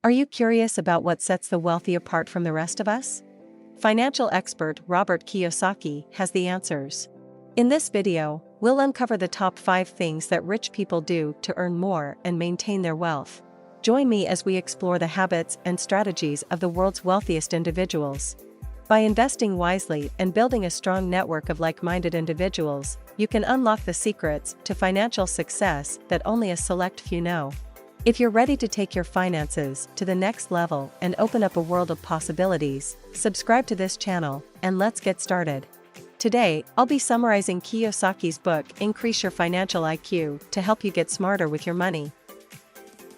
Are you curious about what sets the wealthy apart from the rest of us? Financial expert Robert Kiyosaki has the answers. In this video, we'll uncover the top 5 things that rich people do to earn more and maintain their wealth. Join me as we explore the habits and strategies of the world's wealthiest individuals. By investing wisely and building a strong network of like-minded individuals, you can unlock the secrets to financial success that only a select few know. If you're ready to take your finances to the next level and open up a world of possibilities, subscribe to this channel, and let's get started. Today, I'll be summarizing Kiyosaki's book Increase Your Financial IQ to help you get smarter with your money.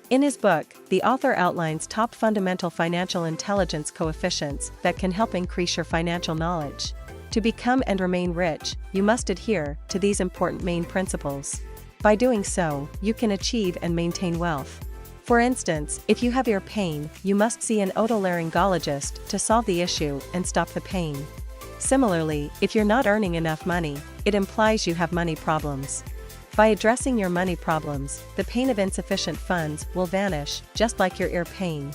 In his book, the author outlines top fundamental financial intelligence coefficients that can help increase your financial knowledge. To become and remain rich, you must adhere to these important main principles. By doing so, you can achieve and maintain wealth. For instance, if you have ear pain, you must see an otolaryngologist to solve the issue and stop the pain. Similarly, if you're not earning enough money, it implies you have money problems. By addressing your money problems, the pain of insufficient funds will vanish, just like your ear pain.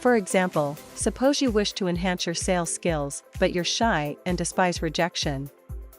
For example, suppose you wish to enhance your sales skills, but you're shy and despise rejection.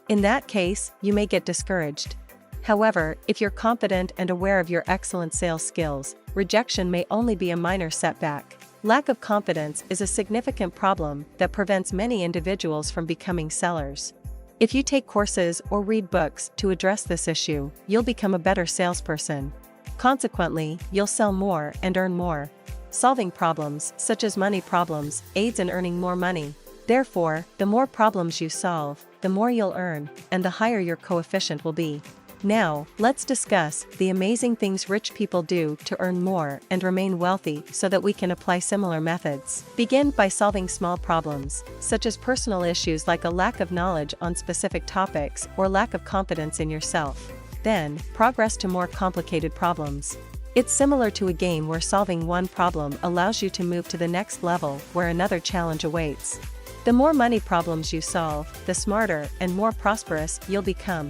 In that case, you may get discouraged. However, if you're confident and aware of your excellent sales skills, rejection may only be a minor setback. Lack of confidence is a significant problem that prevents many individuals from becoming sellers. If you take courses or read books to address this issue, you'll become a better salesperson. Consequently, you'll sell more and earn more. Solving problems, such as money problems, aids in earning more money. Therefore, the more problems you solve, the more you'll earn, and the higher your coefficient will be. Now, let's discuss the amazing things rich people do to earn more and remain wealthy so that we can apply similar methods. Begin by solving small problems, such as personal issues like a lack of knowledge on specific topics or lack of confidence in yourself. Then, progress to more complicated problems. It's similar to a game where solving one problem allows you to move to the next level where another challenge awaits. The more money problems you solve, the smarter and more prosperous you'll become.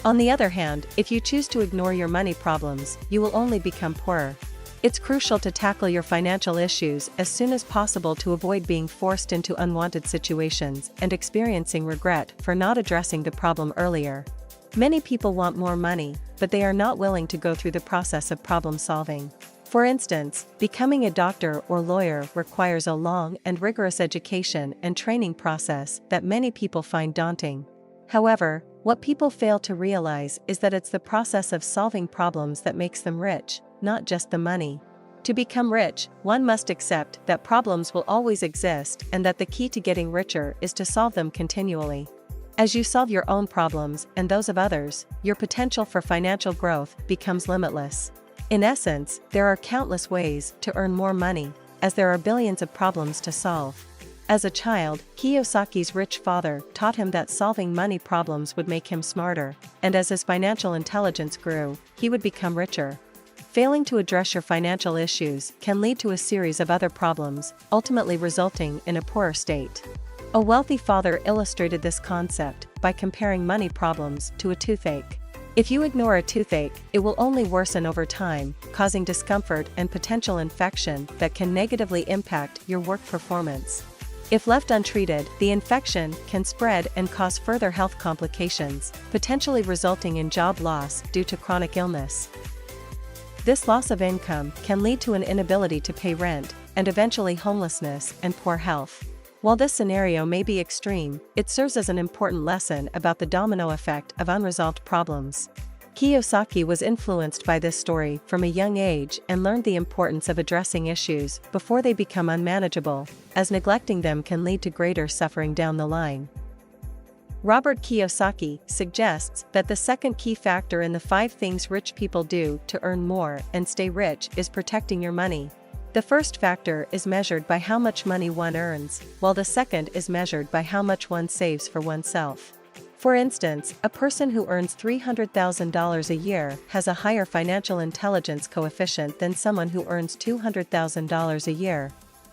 On the other hand, if you choose to ignore your money problems, you will only become poorer. It's crucial to tackle your financial issues as soon as possible to avoid being forced into unwanted situations and experiencing regret for not addressing the problem earlier. Many people want more money, but they are not willing to go through the process of problem solving. For instance, becoming a doctor or lawyer requires a long and rigorous education and training process that many people find daunting. However, what people fail to realize is that it's the process of solving problems that makes them rich, not just the money. To become rich, one must accept that problems will always exist and that the key to getting richer is to solve them continually. As you solve your own problems and those of others, your potential for financial growth becomes limitless. In essence, there are countless ways to earn more money, as there are billions of problems to solve. As a child, Kiyosaki's rich father taught him that solving money problems would make him smarter, and as his financial intelligence grew, he would become richer. Failing to address your financial issues can lead to a series of other problems, ultimately resulting in a poorer state. A wealthy father illustrated this concept by comparing money problems to a toothache. If you ignore a toothache, it will only worsen over time, causing discomfort and potential infection that can negatively impact your work performance. If left untreated, the infection can spread and cause further health complications, potentially resulting in job loss due to chronic illness. This loss of income can lead to an inability to pay rent, and eventually homelessness and poor health. While this scenario may be extreme, it serves as an important lesson about the domino effect of unresolved problems. Kiyosaki was influenced by this story from a young age and learned the importance of addressing issues before they become unmanageable, as neglecting them can lead to greater suffering down the line. Robert Kiyosaki suggests that the second key factor in the 5 things rich people do to earn more and stay rich is protecting your money. The first factor is measured by how much money one earns, while the second is measured by how much one saves for oneself. For instance, a person who earns $300,000 a year has a higher financial intelligence coefficient than someone who earns $200,000 a year.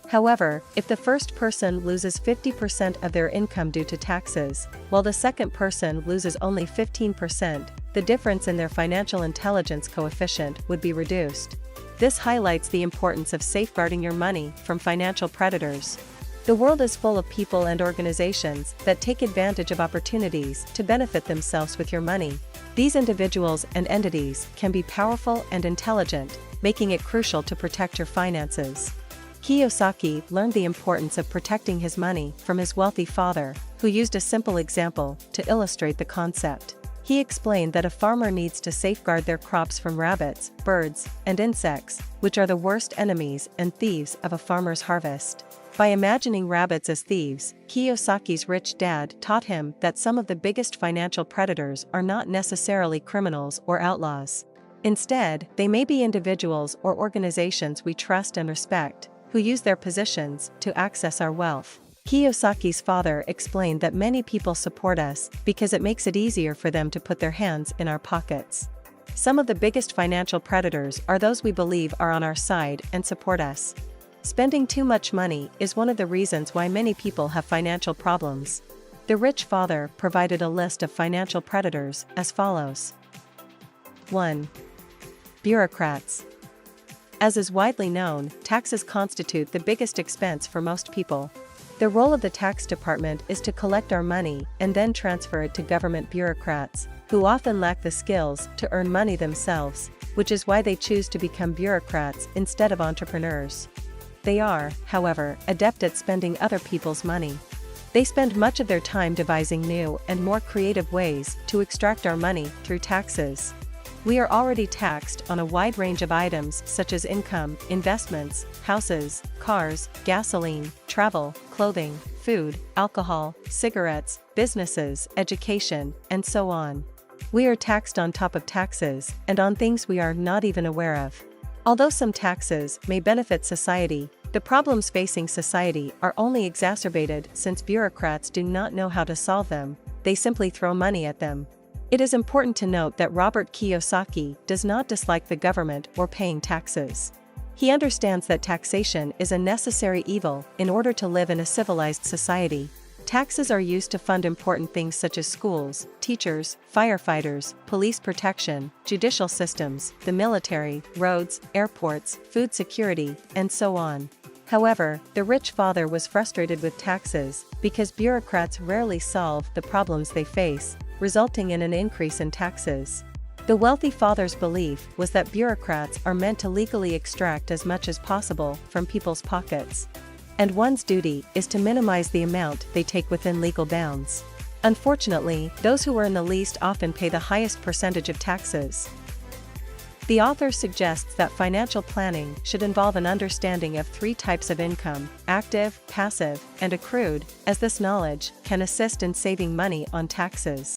However, if the first person loses 50% of their income due to taxes, while the second person loses only 15%, the difference in their financial intelligence coefficient would be reduced. This highlights the importance of safeguarding your money from financial predators. The world is full of people and organizations that take advantage of opportunities to benefit themselves with your money. These individuals and entities can be powerful and intelligent, making it crucial to protect your finances. Kiyosaki learned the importance of protecting his money from his wealthy father, who used a simple example to illustrate the concept. He explained that a farmer needs to safeguard their crops from rabbits, birds, and insects, which are the worst enemies and thieves of a farmer's harvest. By imagining rabbits as thieves, Kiyosaki's rich dad taught him that some of the biggest financial predators are not necessarily criminals or outlaws. Instead, they may be individuals or organizations we trust and respect, who use their positions to access our wealth. Kiyosaki's father explained that many people support us because it makes it easier for them to put their hands in our pockets. Some of the biggest financial predators are those we believe are on our side and support us. Spending too much money is one of the reasons why many people have financial problems. The rich father provided a list of financial predators as follows. 1. Bureaucrats. As is widely known, taxes constitute the biggest expense for most people. The role of the tax department is to collect our money and then transfer it to government bureaucrats, who often lack the skills to earn money themselves, which is why they choose to become bureaucrats instead of entrepreneurs. They are, however, adept at spending other people's money. They spend much of their time devising new and more creative ways to extract our money through taxes. We are already taxed on a wide range of items such as income, investments, houses, cars, gasoline, travel, clothing, food, alcohol, cigarettes, businesses, education, and so on. We are taxed on top of taxes and on things we are not even aware of. Although some taxes may benefit society, the problems facing society are only exacerbated since bureaucrats do not know how to solve them, they simply throw money at them. It is important to note that Robert Kiyosaki does not dislike the government or paying taxes. He understands that taxation is a necessary evil in order to live in a civilized society. Taxes are used to fund important things such as schools, teachers, firefighters, police protection, judicial systems, the military, roads, airports, food security, and so on. However, the rich father was frustrated with taxes because bureaucrats rarely solve the problems they face, resulting in an increase in taxes. The wealthy father's belief was that bureaucrats are meant to legally extract as much as possible from people's pockets. And one's duty is to minimize the amount they take within legal bounds. Unfortunately, those who earn the least often pay the highest percentage of taxes. The author suggests that financial planning should involve an understanding of 3 types of income: active, passive, and accrued, as this knowledge can assist in saving money on taxes.